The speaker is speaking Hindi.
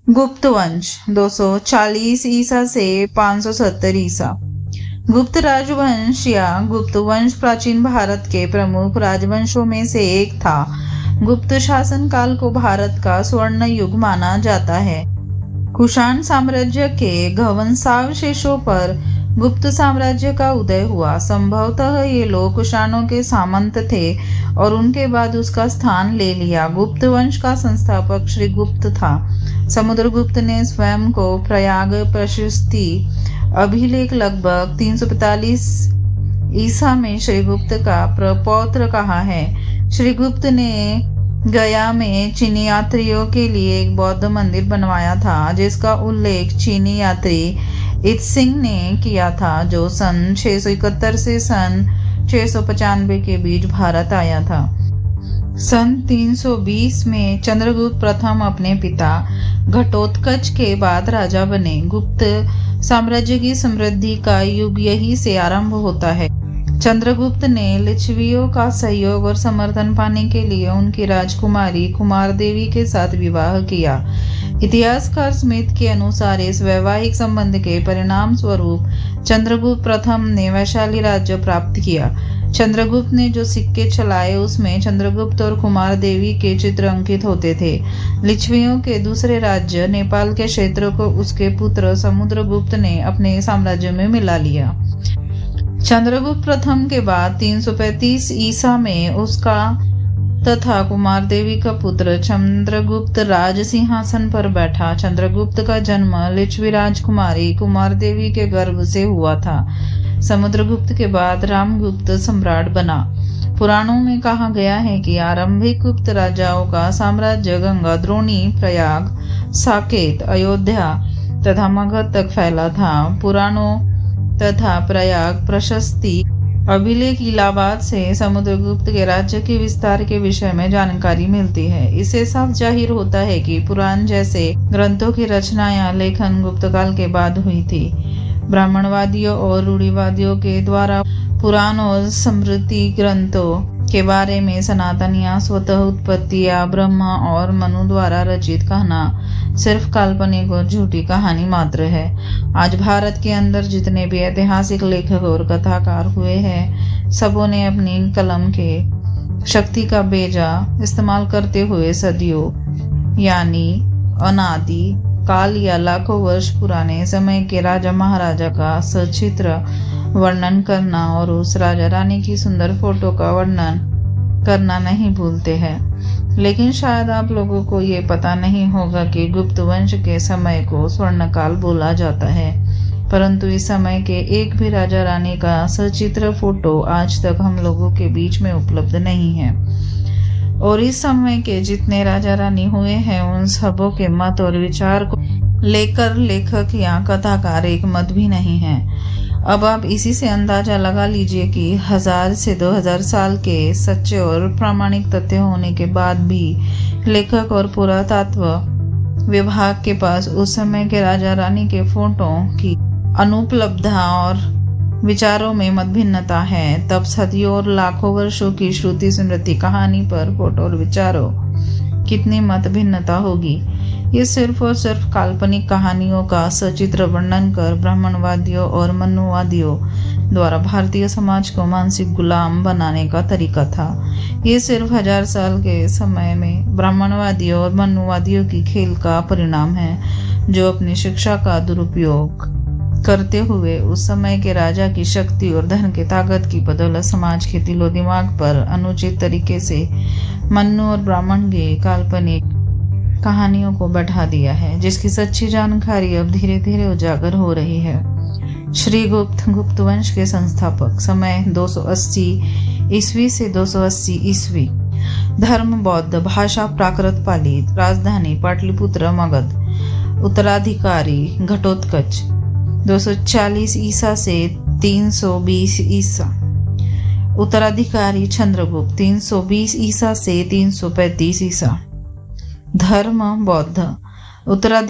गुप्त वंश 240 ईसा से 570 ईसा। गुप्त राजवंश या गुप्त वंश प्राचीन भारत के प्रमुख राजवंशों में से एक था। गुप्त शासन काल को भारत का स्वर्ण युग माना जाता है। कुषाण साम्राज्य के ध्वंसावशेषों पर गुप्त साम्राज्य का उदय हुआ। संभवतः ये लोग कुषाणों के सामंत थे और उनके बाद उसका स्थान ले लिया। गुप्त वंश का संस्थापक श्री गुप्त था। समुद्रगुप्त ने स्वयं को प्रयाग प्रशस्ति अभिलेख लगभग 345 ईसा में श्रीगुप्त का प्रपौत्र कहा है। श्रीगुप्त ने गया में चीनी यात्रियों के लिए एक बौद्ध मंदिर बनवाया था, जिसका उल्लेख चीनी यात्री इत्सिंग ने किया था, जो सन 671 से सन 695 के बीच भारत आया था। सन 320 में चंद्रगुप्त प्रथम अपने पिता घटोत्कच के बाद राजा बने। गुप्त साम्राज्य की समृद्धि का युग यही से आरंभ होता है। चंद्रगुप्त ने लिच्छवियों का सहयोग और समर्थन पाने के लिए उनकी राजकुमारी कुमार देवी के साथ विवाह किया। इतिहासकार स्मिथ के अनुसार इस वैवाहिक संबंध के परिणाम स्वरूप चंद्रगुप्त प्रथम ने वैशाली राज्य प्राप्त किया। चंद्रगुप्त ने जो सिक्के चलाए उसमें चंद्रगुप्त और कुमार देवी के चित्र अंकित होते थे। लिच्छवियों के दूसरे राज्य नेपाल के क्षेत्र को उसके पुत्र समुद्रगुप्त ने अपने साम्राज्य में मिला लिया। चंद्रगुप्त प्रथम के बाद 335 ईसा में उसका तथा कुमार देवी का पुत्र चंद्रगुप्त राज सिंहासन पर बैठा। चंद्रगुप्त का जन्म लिच्छवी राजकुमारी कुमार देवी के गर्भ से हुआ था। समुद्रगुप्त के बाद रामगुप्त सम्राट बना। पुराणों में कहा गया है कि आरंभिक गुप्त राजाओं का साम्राज्य गंगा, द्रोणी, प्रयाग, साकेत, अयोध्या तथा मगध तक फैला था। पुराणों तथा प्रयाग प्रशस्ति अभिलेख इलाहाबाद से समुद्रगुप्त के राज्य के विस्तार के विषय में जानकारी मिलती है। इससे साफ जाहिर होता है कि पुराण जैसे ग्रंथों की रचना या लेखन गुप्त काल के बाद हुई थी। ब्राह्मणवादियों और रूढ़िवादियों के द्वारा पुराण और स्मृति ग्रंथों के बारे में सनातन या स्वतः उत्पत्ति या ब्रह्मा और मनु द्वारा रचित कहना सिर्फ काल्पनिक और झूठी कहानी मात्र है। आज भारत के अंदर जितने भी ऐतिहासिक लेखक और कथाकार हुए हैं, सबों ने अपनी कलम के शक्ति का बेजा इस्तेमाल करते हुए सदियों यानी अनादि काल या लाखों वर्ष पुराने समय के राजा महाराजा का सचित्र वर्णन करना और उस राजा रानी की सुंदर फोटो का वर्णन करना नहीं भूलते हैं। लेकिन शायद आप लोगों को ये पता नहीं होगा कि गुप्त वंश के समय को स्वर्णकाल बोला जाता है, परंतु इस समय के एक भी राजा रानी का सचित्र फोटो आज तक हम लोगों के बीच में उपलब्ध नहीं है। और इस समय के जितने राजा रानी हुए हैं, उन सबों के मत और विचार को लेकर लेखक या कथाकार एक मत भी नहीं है। अब आप इसी से अंदाजा लगा लीजिए कि 1000 से 2000 साल के सच्चे और प्रामाणिक तथ्य होने के बाद भी लेखक और पुरातत्व विभाग के पास उस समय के राजा रानी के फोटो की अनुपलब्धता और विचारों में मतभिन्नता है। तब सदियों और लाखों वर्षों की श्रुति स्मृति कहानी पर फोटो और विचारों कितनी मतभिन्नता होगी। ये सिर्फ और सिर्फ काल्पनिक कहानियों का सचित्र वर्णन कर ब्राह्मणवादियों और मनुवादियों द्वारा भारतीय समाज को मानसिक गुलाम बनाने का तरीका था। ये सिर्फ 1000 साल के समय में ब्राह्मणवादियों और मनुवादियों की खेल का परिणाम है, जो अपनी शिक्षा का दुरुपयोग करते हुए उस समय के राजा की शक्ति और धन की ताकत की बदौलत समाज के दिलो दिमाग पर अनुचित तरीके से मनु और ब्राह्मण की काल्पनिक कहानियों को बैठा दिया है, जिसकी सच्ची जानकारी अब धीरे धीरे उजागर हो रही है। श्रीगुप्त गुप्त वंश के संस्थापक। समय 280 ईस्वी से 280 ईस्वी। धर्म बौद्ध, भाषा प्राकृत पाली, राजधानी पाटलिपुत्र मगध, उत्तराधिकारी घटोत्कच 240 ईसा से 320 ईसा। उत्तराधिकारी चंद्रगुप्त 320 ईसा से 335 ईसा। धर्म बौद्ध। उत्तराधिकारी